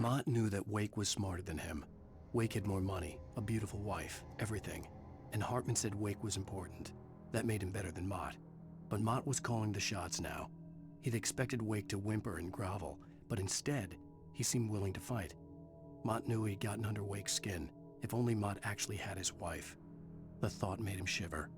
Mott knew that Wake was smarter than him. Wake had more money, a beautiful wife, everything. And Hartman said Wake was important. That made him better than Mott. But Mott was calling the shots now. He'd expected Wake to whimper and grovel, but instead, he seemed willing to fight. Mott knew he'd gotten under Wake's skin. If only Mott actually had his wife. The thought made him shiver.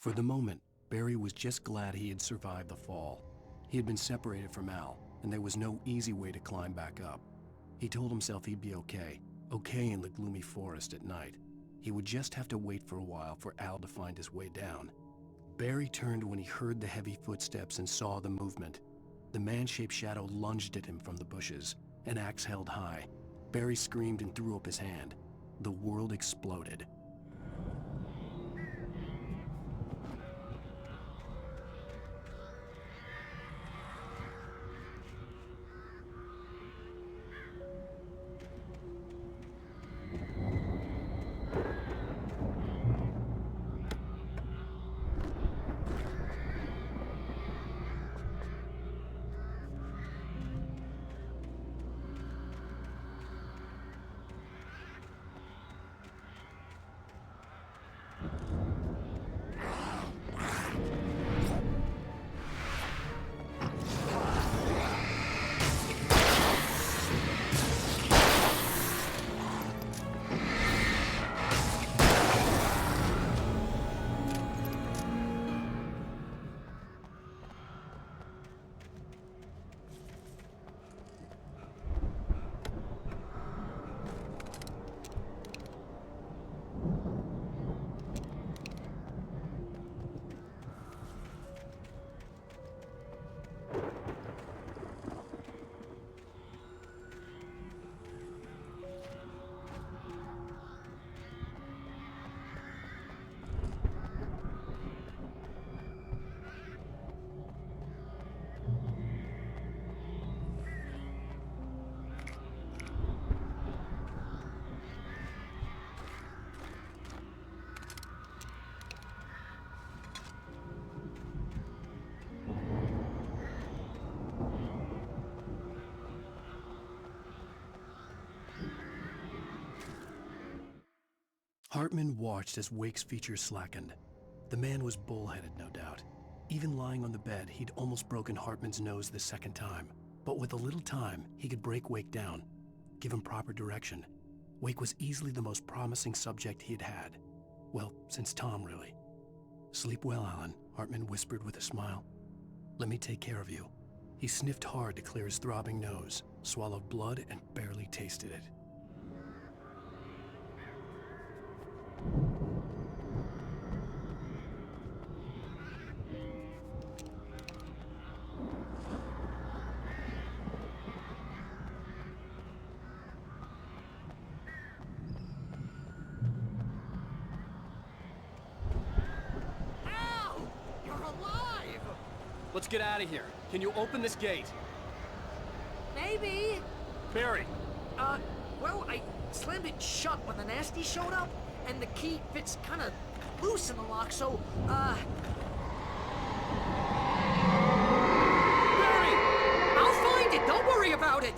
For the moment, Barry was just glad he had survived the fall. He had been separated from Al, and there was no easy way to climb back up. He told himself he'd be okay in the gloomy forest at night. He would just have to wait for a while for Al to find his way down. Barry turned when he heard the heavy footsteps and saw the movement. The man-shaped shadow lunged at him from the bushes, an axe held high. Barry screamed and threw up his hand. The world exploded. Hartman watched as Wake's features slackened. The man was bullheaded, no doubt. Even lying on the bed, he'd almost broken Hartman's nose the second time. But with a little time, he could break Wake down, give him proper direction. Wake was easily the most promising subject he had had. Well, since Tom, really. "Sleep well, Alan," Hartman whispered with a smile. "Let me take care of you." He sniffed hard to clear his throbbing nose, swallowed blood, and barely tasted it. Let's get out of here. Can you open this gate? Maybe. Barry! Well, I slammed it shut when the nasty showed up, and the key fits kinda loose in the lock, so, Barry! I'll find it! Don't worry about it!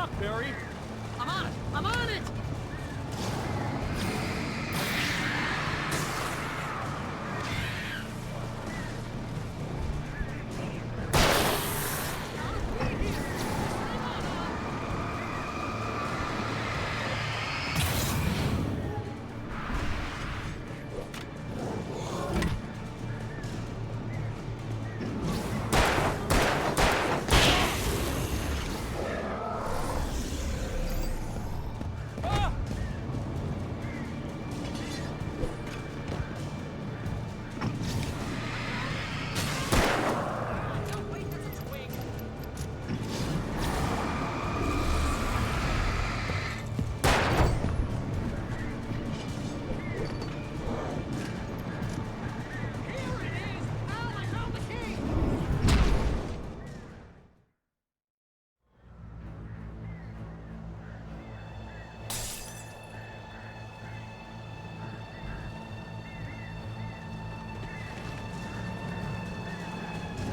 up, Barry! I'm on it! I'm on it!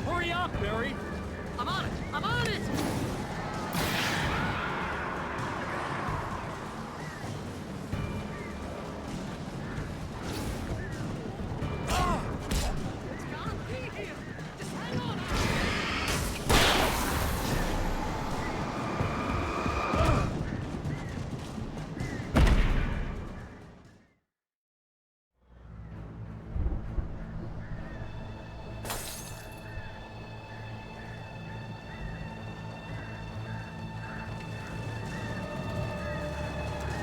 Hurry up, Barry! I'm on it! I'm on it! It's gotta be here! Just hang on!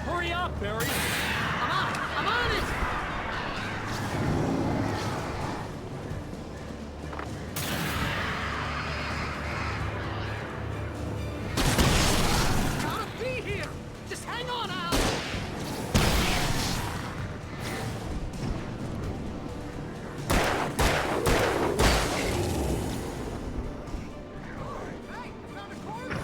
Hurry up, Barry! I'm on it! I'm on it! It's gotta be here! Just hang on, Al! Hey, I found a corner!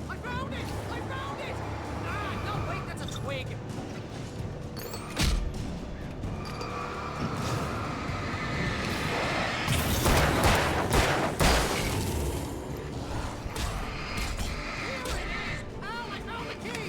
I found it! I found it! Ah, no, wait, that's a twig. Here it is! Al, I found the key!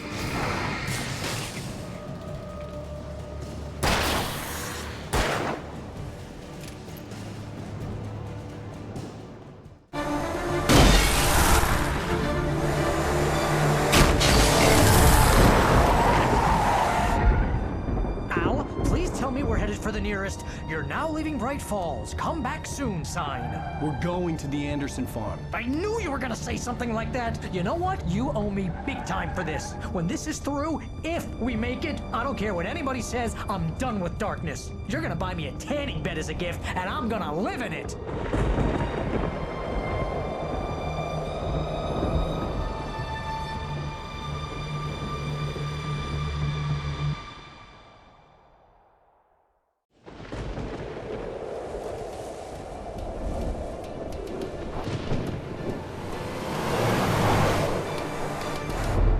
Al, please tell me we're headed for the nearest "You're now leaving Bright Falls. Come back soon" sign. We're going to the Anderson farm. I knew you were gonna say something like that. You know what? You owe me big time for this. When this is through, if we make it, I don't care what anybody says, I'm done with darkness. You're gonna buy me a tanning bed as a gift, and I'm gonna live in it.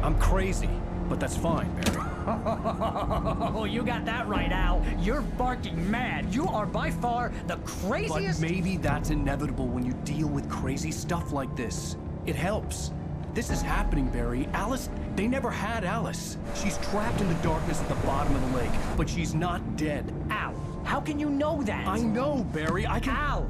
I'm crazy, but that's fine, Barry. Oh, you got that right, Al. You're barking mad. You are by far the But craziest. maybe that's inevitable when you deal with crazy stuff like this. It helps. This is happening, Barry. Alice, they never had Alice. She's trapped in the darkness at the bottom of the lake, but she's not dead. Al, how can you know that? I know, Barry. I can... Al,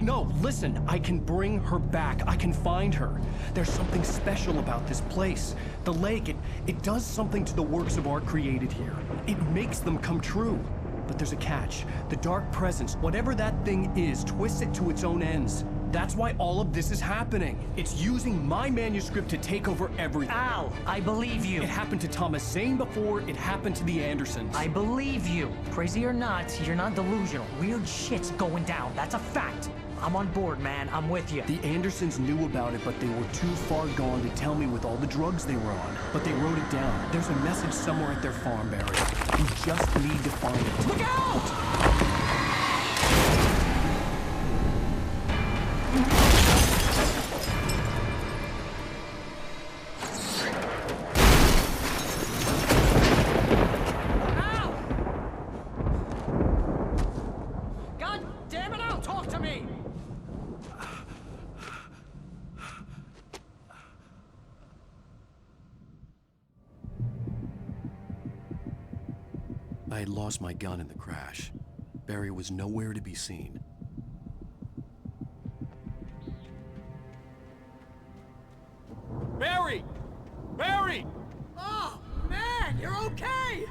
No, listen. I can bring her back. I can find her. There's something special about this place. The lake, it does something to the works of art created here. It makes them come true. But there's a catch. The dark presence, whatever that thing is, twists it to its own ends. That's why all of this is happening. It's using my manuscript to take over everything. Al, I believe you. It happened to Thomas Zane before, it happened to the Andersons. I believe you. Crazy or not, you're not delusional. Weird shit's going down. That's a fact. I'm on board, man. I'm with you. The Andersons knew about it, but they were too far gone to tell me with all the drugs they were on. But they wrote it down. There's a message somewhere at their farm, Barry. We just need to find it. Look out! Damn it, Al, talk to me! I had lost my gun in the crash. Barry was nowhere to be seen. Barry! Barry! Oh, man, you're okay!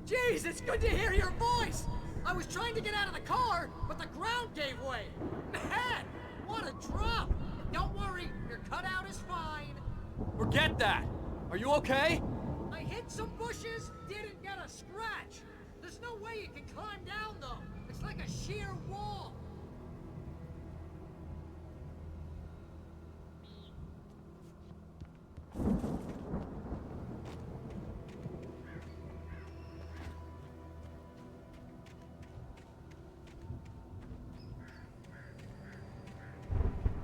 Jeez, it's good to hear your voice! I was trying to get out of the car, but the ground gave way. Man, what a drop! Don't worry, your cutout is fine. Forget that! Are you okay? I hit some bushes, didn't get a scratch. There's no way you can climb down, though. It's like a sheer wall.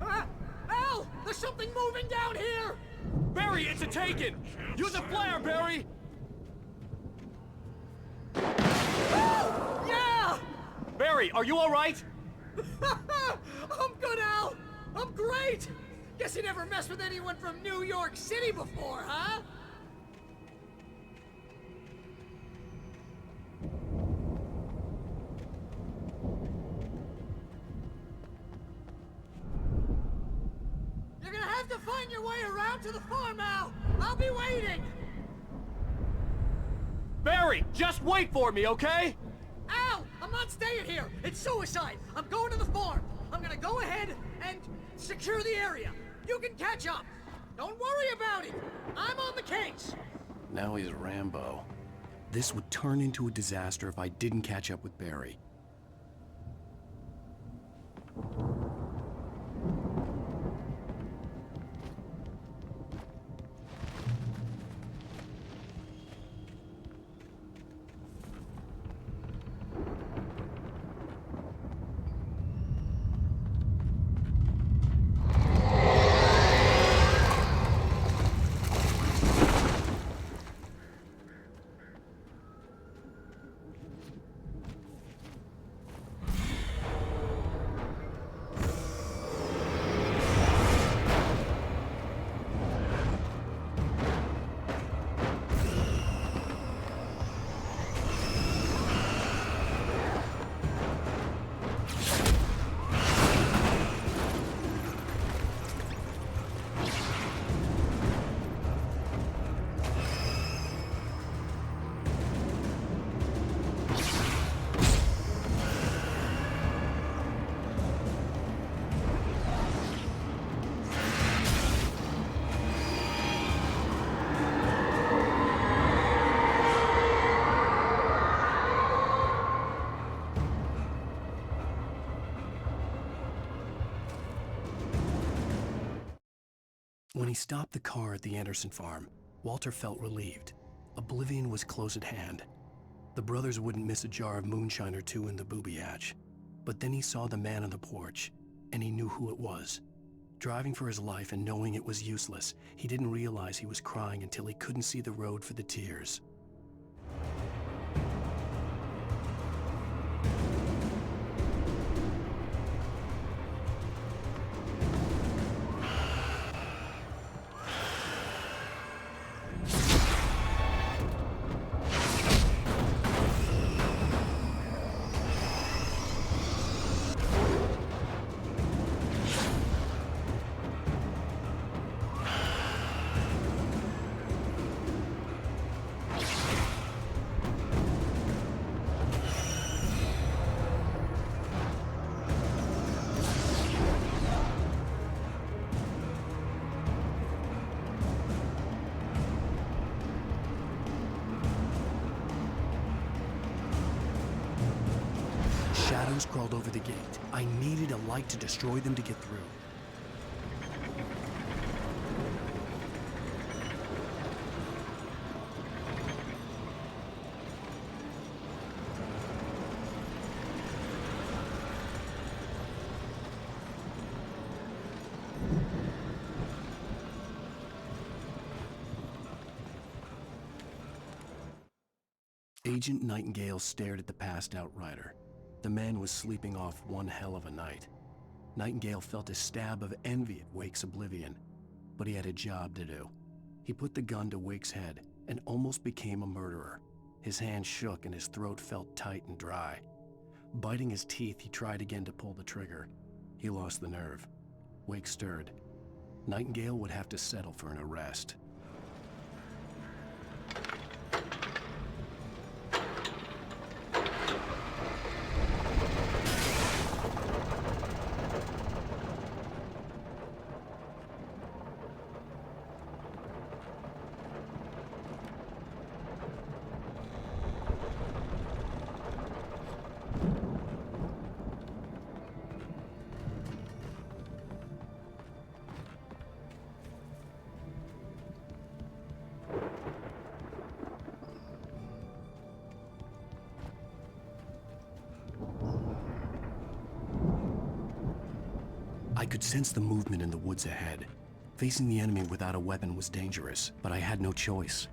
Ah! Al! There's something moving down here! Barry, it's a Taken! Use a flare, Barry! Oh! Yeah! Barry, are you alright? I'm good, Al! I'm great! Guess you never messed with anyone from New York City before, huh? You're gonna have to find your way around to the farm, Al! I'll be waiting! Barry, just wait for me, okay? Al! I'm not staying here! It's suicide! I'm going to the farm! I'm gonna go ahead and secure the area! You can catch up! Don't worry about it! I'm on the case! Now he's Rambo. This would turn into a disaster if I didn't catch up with Barry. When he stopped the car at the Anderson farm, Walter felt relieved. Oblivion was close at hand. The brothers wouldn't miss a jar of moonshine or two in the booby hatch. But then he saw the man on the porch, and he knew who it was. Driving for his life and knowing it was useless, he didn't realize he was crying until he couldn't see the road for the tears. Shadows crawled over the gate. I needed a light to destroy them to get through. Agent Nightingale stared at the passed-out rider. The man was sleeping off one hell of a night. Nightingale felt a stab of envy at Wake's oblivion, but he had a job to do. He put the gun to Wake's head and almost became a murderer. His hand shook and his throat felt tight and dry. Biting his teeth, he tried again to pull the trigger. He lost the nerve. Wake stirred. Nightingale would have to settle for an arrest. I could sense the movement in the woods ahead. Facing the enemy without a weapon was dangerous, but I had no choice.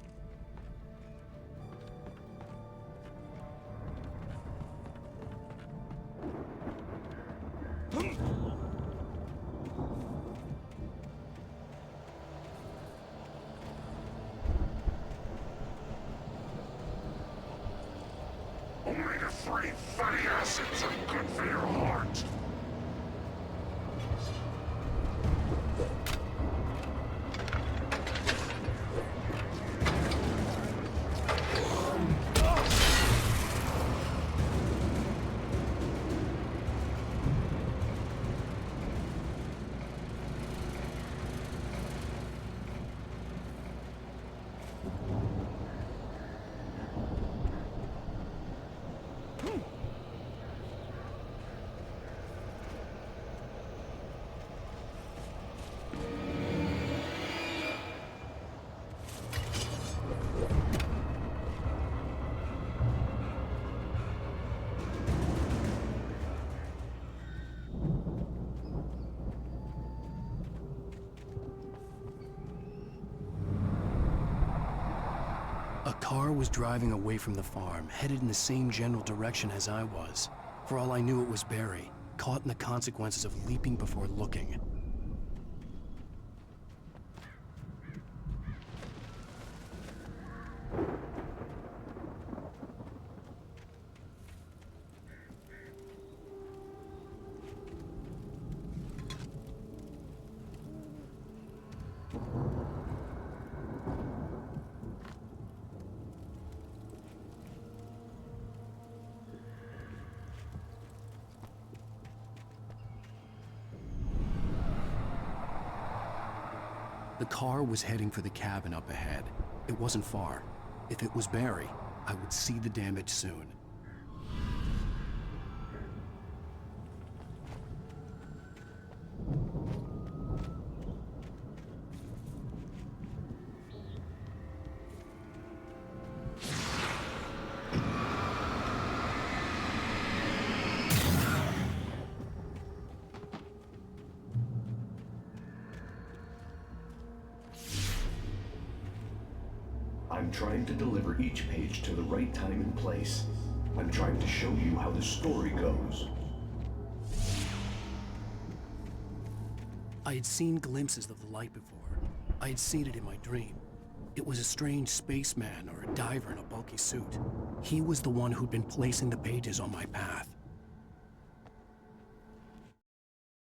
Omega-3 fatty acids are good for your heart. A car was driving away from the farm, headed in the same general direction as I was. For all I knew, it was Barry, caught in the consequences of leaping before looking. The car was heading for the cabin up ahead. It wasn't far. If it was Barry, I would see the damage soon. I'm trying to deliver each page to the right time and place. I'm trying to show you how the story goes. I had seen glimpses of the light before. I had seen it in my dream. It was a strange spaceman or a diver in a bulky suit. He was the one who'd been placing the pages on my path.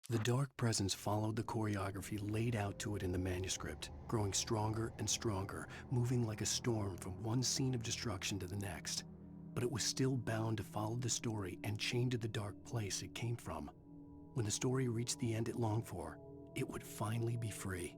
The dark presence followed the choreography laid out to it in the manuscript, growing stronger and stronger, moving like a storm from one scene of destruction to the next. But it was still bound to follow the story and chained to the dark place it came from. When the story reached the end it longed for, it would finally be free.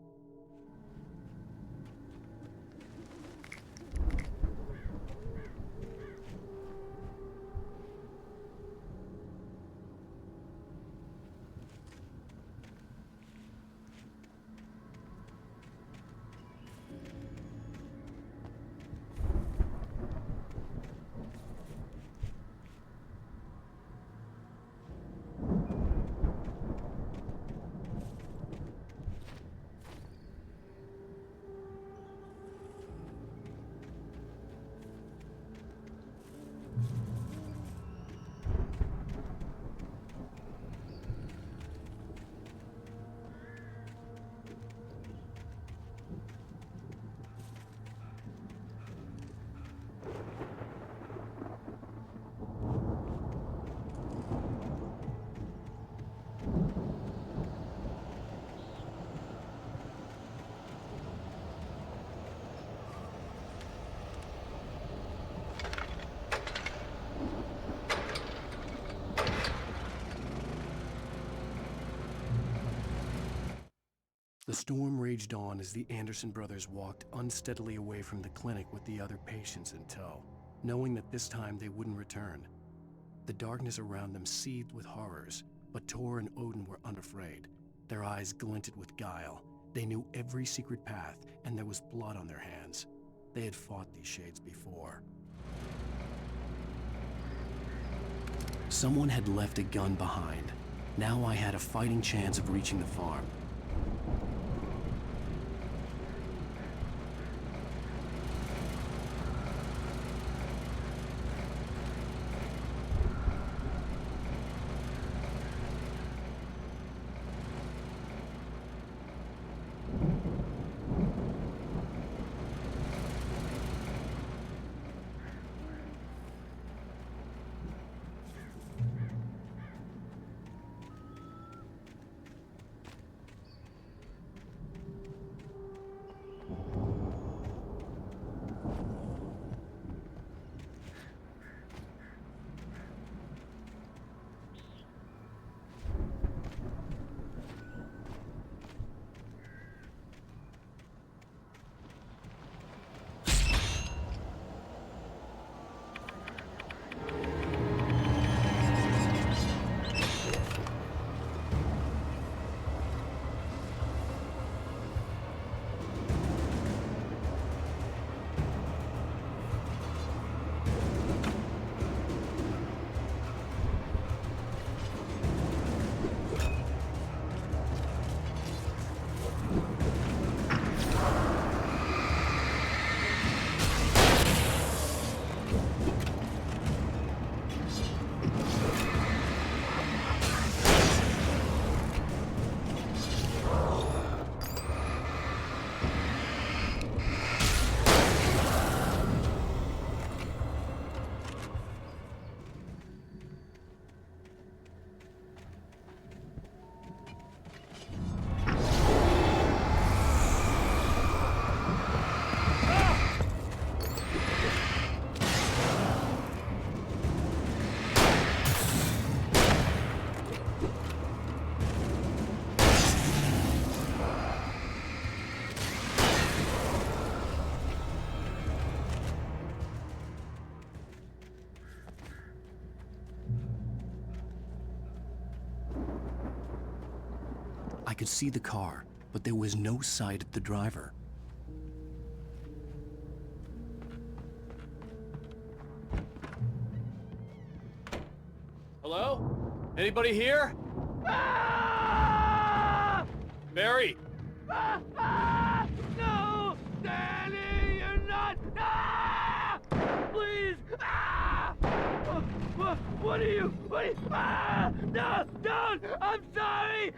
The storm raged on as the Anderson brothers walked unsteadily away from the clinic with the other patients in tow, knowing that this time they wouldn't return. The darkness around them seethed with horrors, but Tor and Odin were unafraid. Their eyes glinted with guile. They knew every secret path, and there was blood on their hands. They had fought these shades before. Someone had left a gun behind. Now I had a fighting chance of reaching the farm. I could see the car, but there was no sight of the driver. Hello? Anybody here? Barry! No! Danny, you're not! Please! What are you? No! Don't! I'm sorry!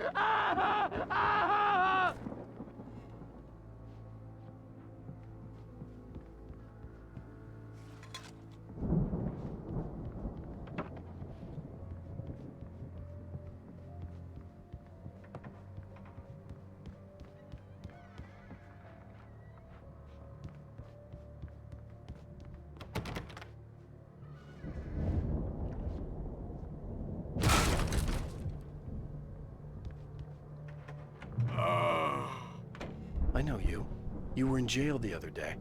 I know you. You were in jail the other day.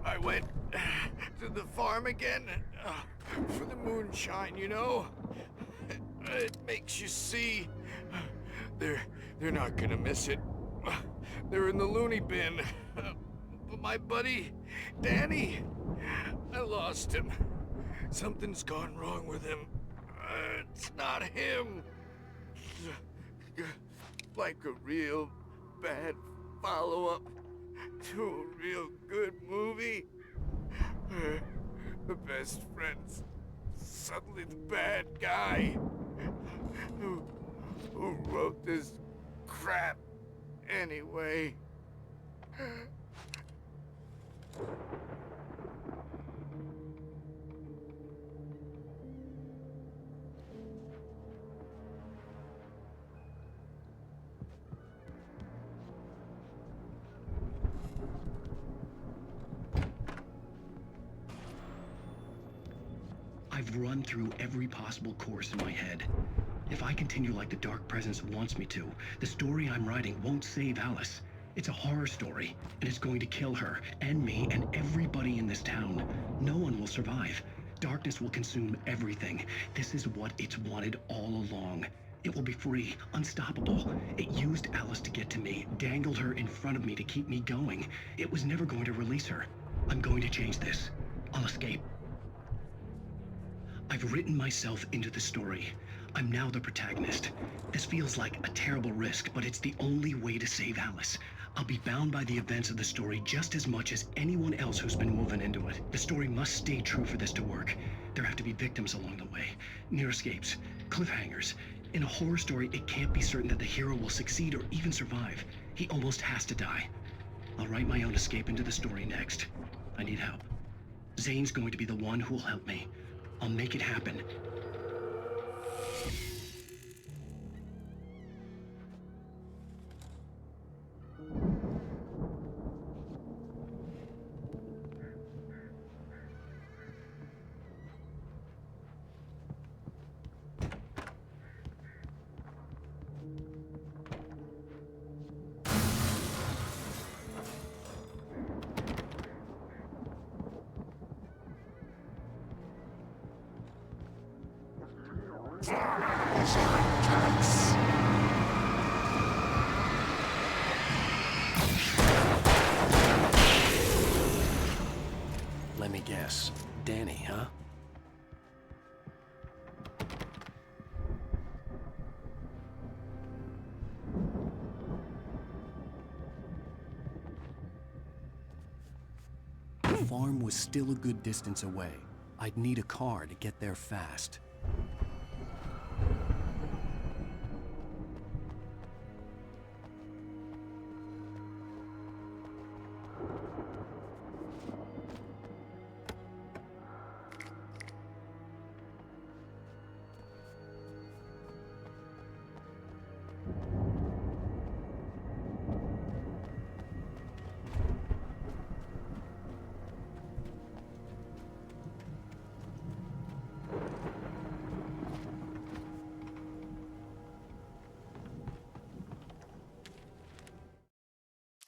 I went to the farm again for the moonshine, you know? It makes you see. They're not gonna miss it. They're in the loony bin. But my buddy, Danny, I lost him. Something's gone wrong with him. It's not him. Like a real bad follow-up to a real good movie. The best friend's suddenly the bad guy. Who wrote this crap anyway? I've run through every possible course in my head. If I continue like the Dark Presence wants me to, the story I'm writing won't save Alice. It's a horror story, and it's going to kill her, and me, and everybody in this town. No one will survive. Darkness will consume everything. This is what it's wanted all along. It will be free, unstoppable. It used Alice to get to me, dangled her in front of me to keep me going. It was never going to release her. I'm going to change this. I'll escape. I've written myself into the story. I'm now the protagonist. This feels like a terrible risk, but it's the only way to save Alice. I'll be bound by the events of the story just as much as anyone else who's been woven into it. The story must stay true for this to work. There have to be victims along the way, near escapes, cliffhangers. In a horror story, it can't be certain that the hero will succeed or even survive. He almost has to die. I'll write my own escape into the story next. I need help. Zane's going to be the one who'll help me. I'll make it happen. Let me guess. Danny, huh? The farm was still a good distance away. I'd need a car to get there fast.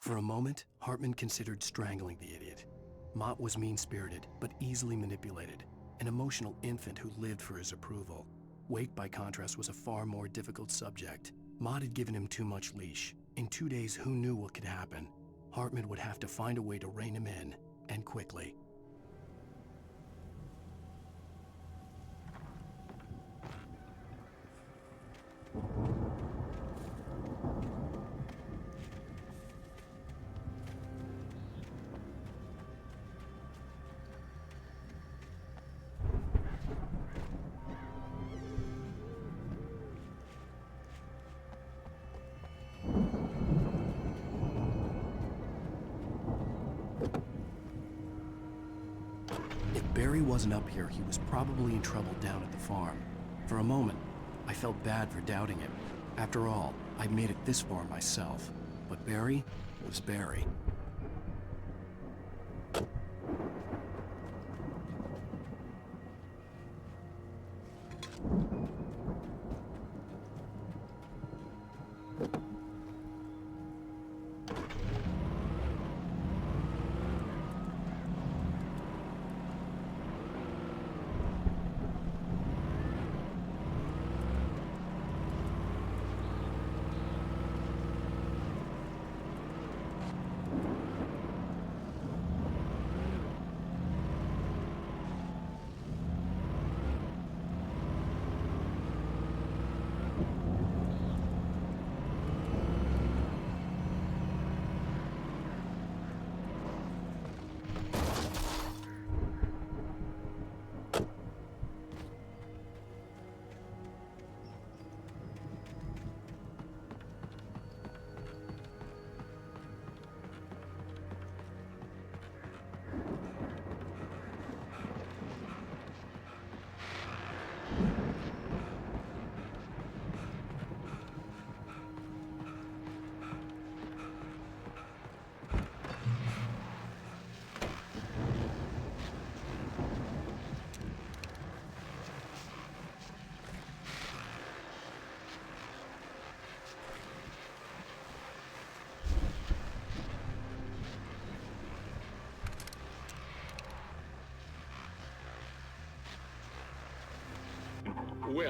For a moment, Hartman considered strangling the idiot. Mott was mean-spirited, but easily manipulated, an emotional infant who lived for his approval. Wake, by contrast, was a far more difficult subject. Mott had given him too much leash. In 2 days, who knew what could happen? Hartman would have to find a way to rein him in, and quickly. If Barry wasn't up here, he was probably in trouble down at the farm. For a moment, I felt bad for doubting him. After all, I'd made it this far myself. But Barry was Barry.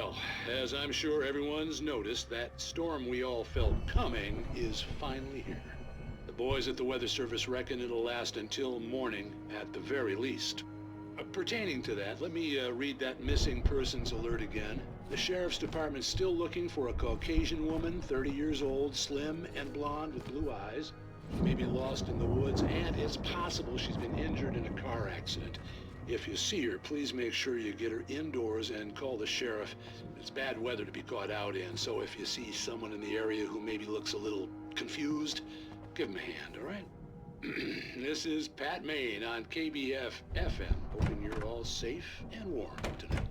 Well, as I'm sure everyone's noticed, that storm we all felt coming is finally here. The boys at the Weather Service reckon it'll last until morning at the very least. Pertaining to that, let me read that missing persons alert again. The Sheriff's Department's still looking for a Caucasian woman, 30 years old, slim and blonde with blue eyes. She may be lost in the woods, and it's possible she's been injured in a car accident. If you see her, please make sure you get her indoors and call the sheriff. It's bad weather to be caught out in, so if you see someone in the area who maybe looks a little confused, give him a hand, all right? This is Pat Maine on KBF FM, hoping you're all safe and warm tonight.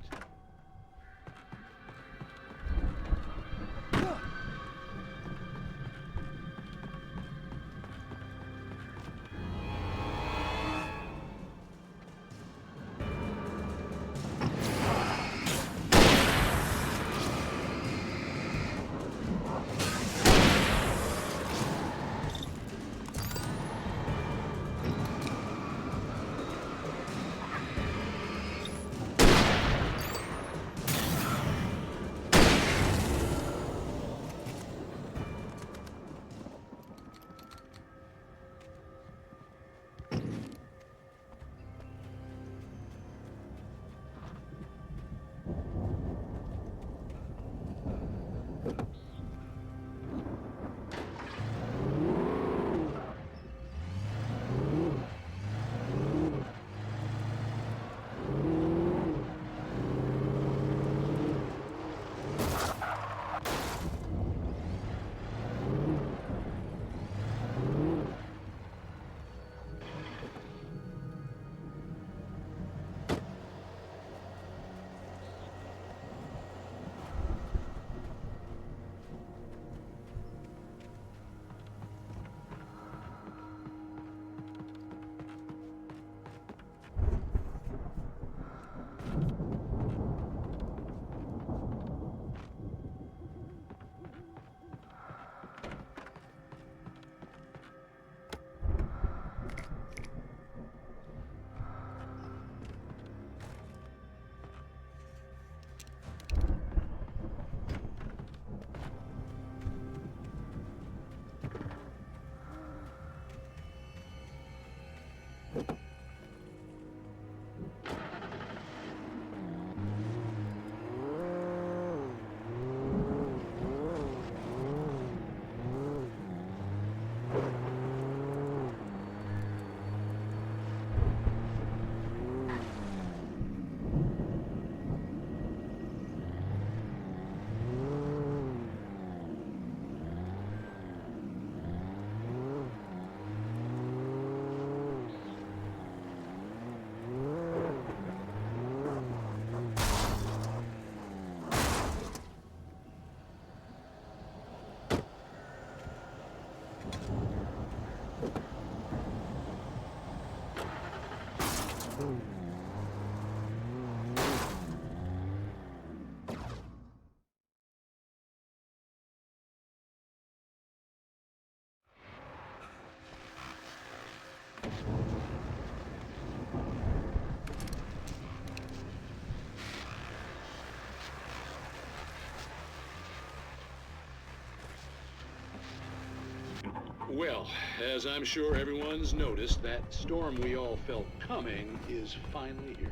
Well, as I'm sure everyone's noticed, that storm we all felt coming is finally here.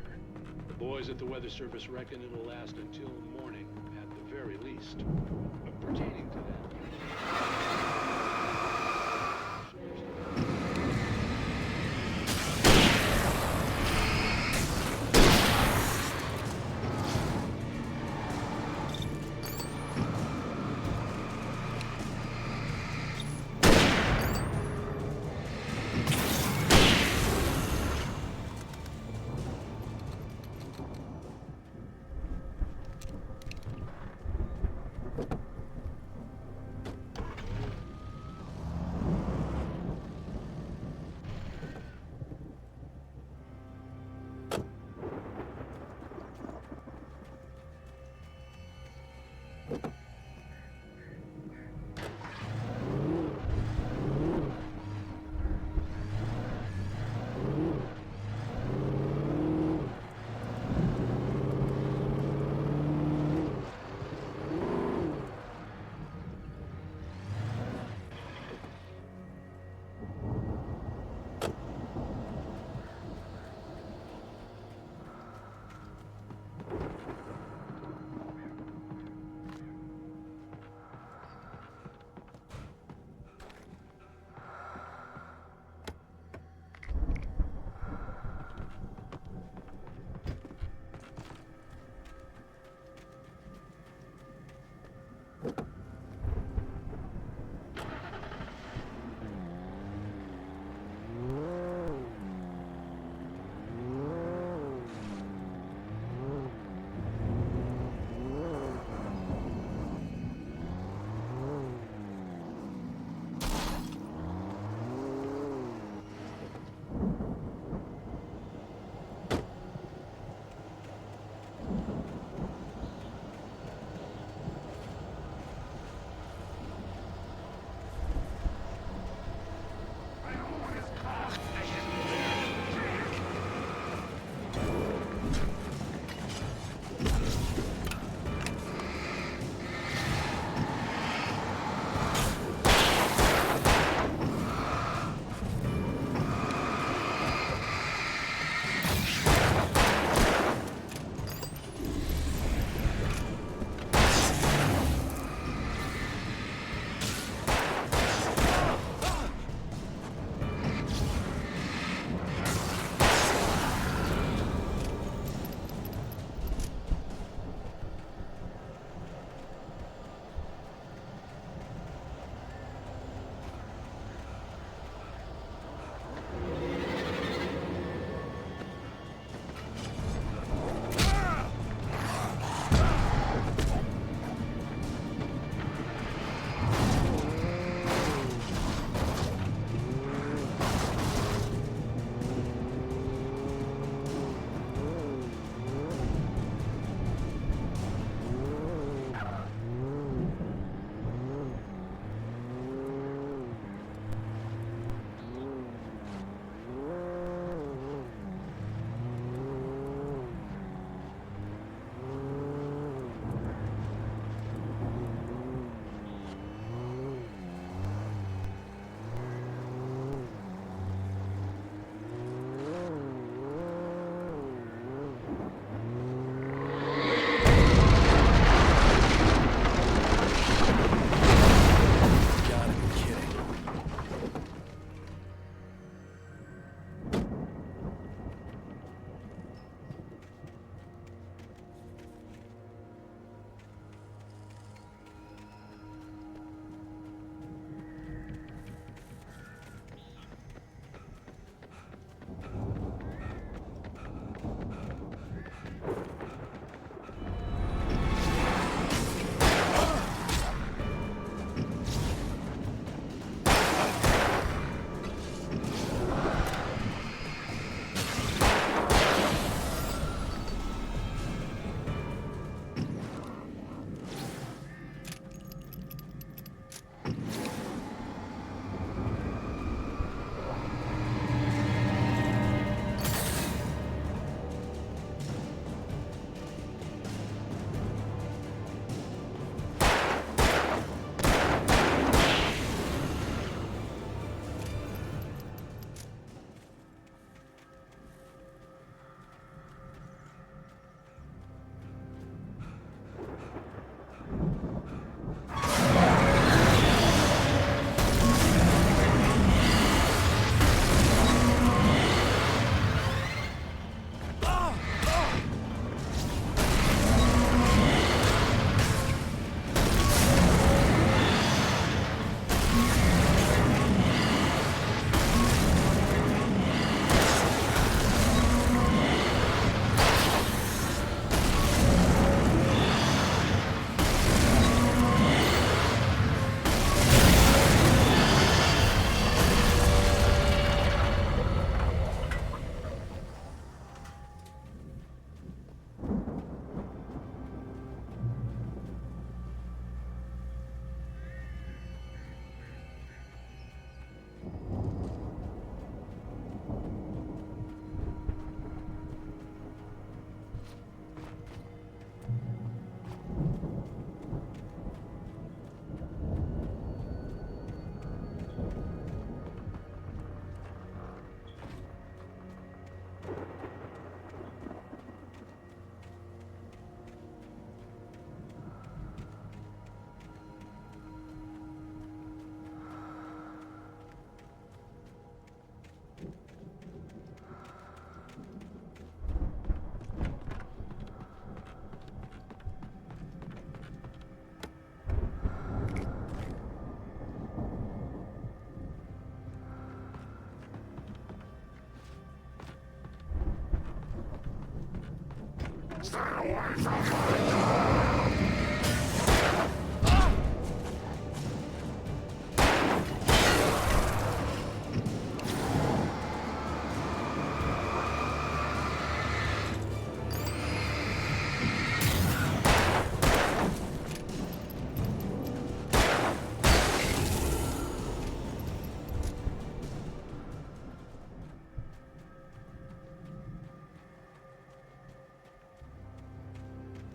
The boys at the Weather Service reckon it'll last until morning at the very least. Pertaining to that... You Stay away from my